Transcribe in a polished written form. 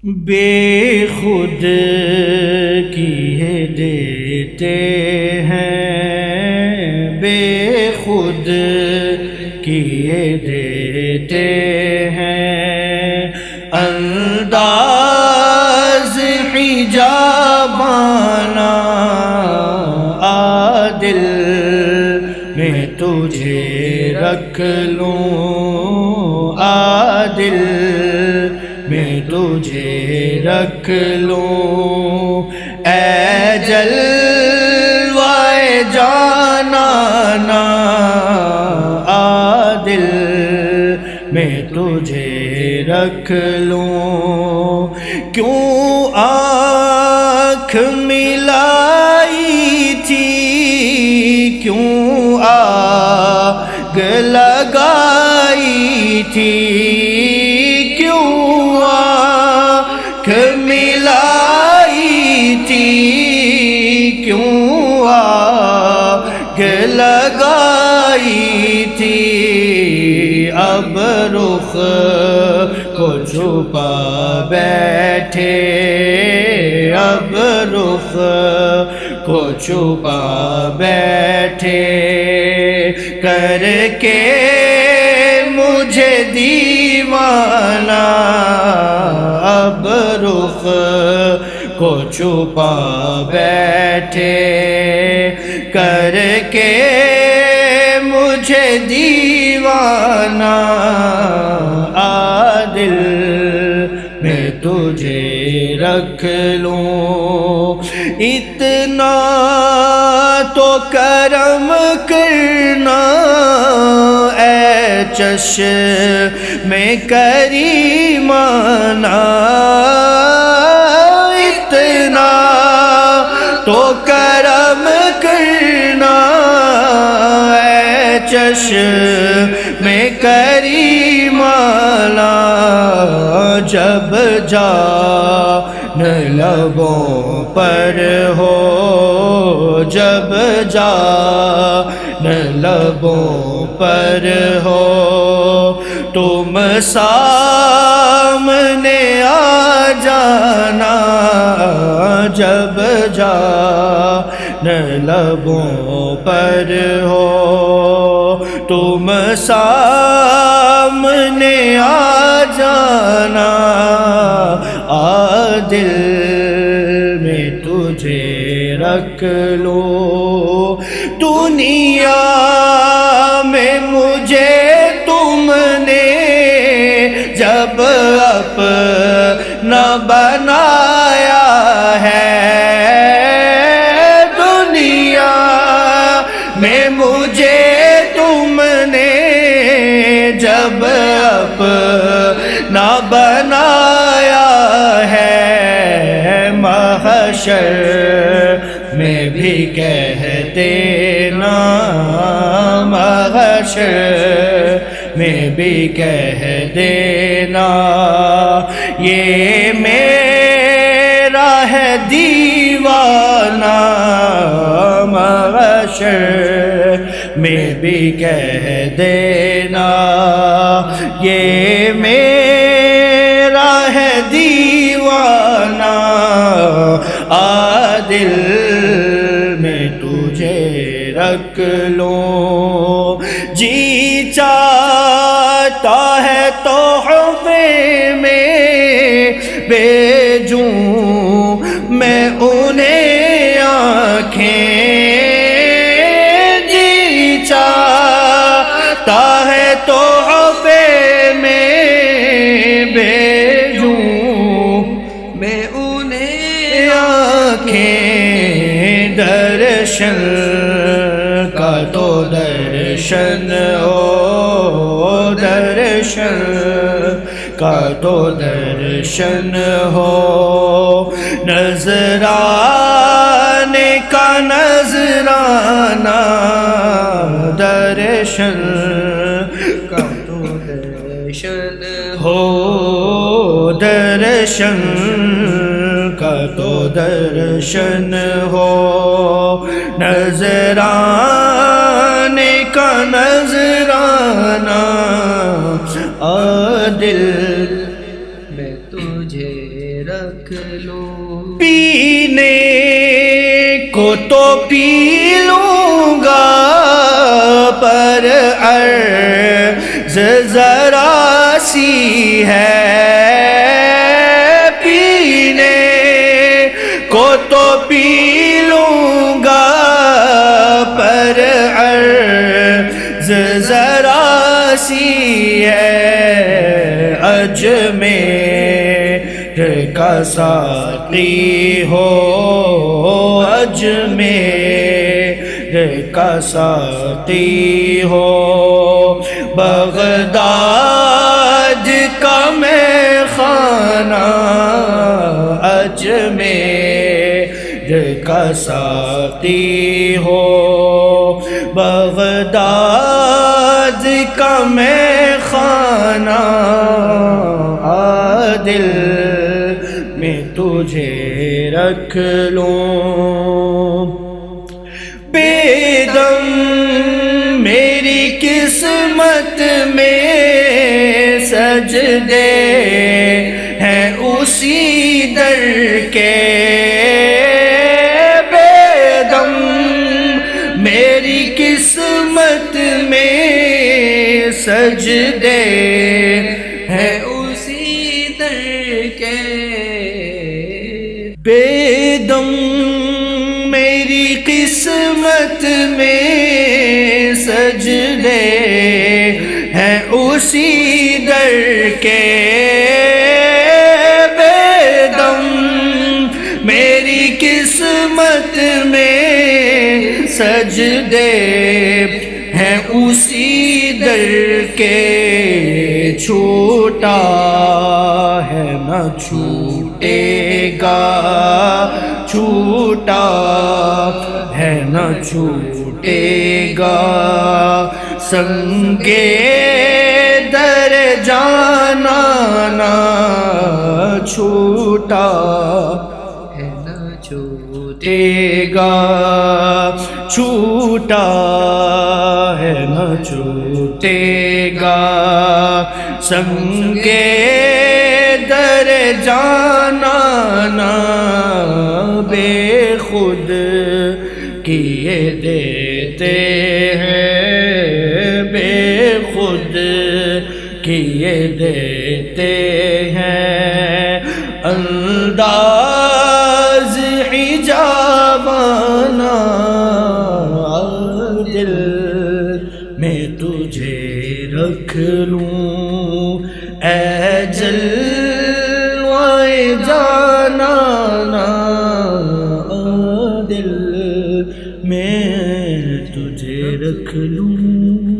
بے خود کیے دیتے ہیں، بے خود کیے دیتے ہیں، انداز حجابانہ عادل میں تجھے رکھ لوں، عادل میں تجھے رکھ لوں، اے جلوہ جانانا عادل میں تجھے رکھ لوں، کیوں آنکھ ملائی تھی، کیوں آگ لگائی تھی، ملائی تھی، کیوں آگ لگائی تھی، اب رخ کو چھپا بیٹھے، اب رخ کو چھپا بیٹھے، کر کے مجھے دیوانہ، اب رخ کو چھپا بیٹھے، کر کے مجھے دیوانہ، عادل میں تجھے رکھ لوں، اتنا تو کرم کرنا اے چشم کریمانہ، اتنا تو کرم کرنا اے چشم کریمانہ، جب جان لبوں پر ہو، جب جان لبوں پر ہو، تم سامنے آ جانا، جب جان لبوں پر ہو، تم سامنے آ جانا، عادل میں تجھے رکھ لوں، دنیا میں مجھے تم نے جب اپنا بنایا ہے، دنیا میں مجھے تم نے جب اپنا بنایا ہے، محشر میں بھی کہہ دینا، محشر میں بھی کہہ دینا، یہ میرا ہے دیوانہ، محشر میں بھی کہہ دینا، یہ میرا ہے دیوانہ، عادل میں تجھے رکھ لوں، جی چاہتا ہے تحفے میں بھیجوں میں انہیں آنکھیں، جی چاہتا ہے تحفے میں بھیجوں میں انہیں آنکھیں، درشن کا تو درشن ہو، درشن کا تو درشن ہو، نذرانے کا نذرانہ، درشن کا تو درشن ہو، درشن کا تو درشن ہو، نذرانے کا نذرانہ، عادل میں تجھے رکھ لوں. پینے کو تو پی لوں گا پر عرض ذرا سی ہے. پینے کو تو پی لوں گا پر عرض ذرا سی ہے. اجمیر کا ساقی ہو اجمیر کا ساقی ہو بغداد کا میں خانہ اجمیر کا ساقی ہو بغداد کا میں خانہ. دل میں تجھے رکھ لوں بے دم میری قسمت میں سجدے ہیں اسی در کے. بے دم میری قسمت میں سجدے ہیں اسی در کے. بے دم میری قسمت میں سجدے ہیں اسی در کے. بے دم میری قسمت میں سجدے ہیں اسی در کے. چھوٹا ہے نہ چھوٹے گا چھوٹا ہے نہ چھوٹے گا سنگے در جانا نہ چھوٹا ہے نہ چھوٹے گا چھوٹا ہے نہ چھوٹے گا سنگے در جانا نہ. بے خود کیے دیتے ہیں بے خود کیے دیتے ہیں انداز حجابانہ. دل میں تجھے رکھ لوں اے جلوے جانانا. دل میں تجھے رکھ لوں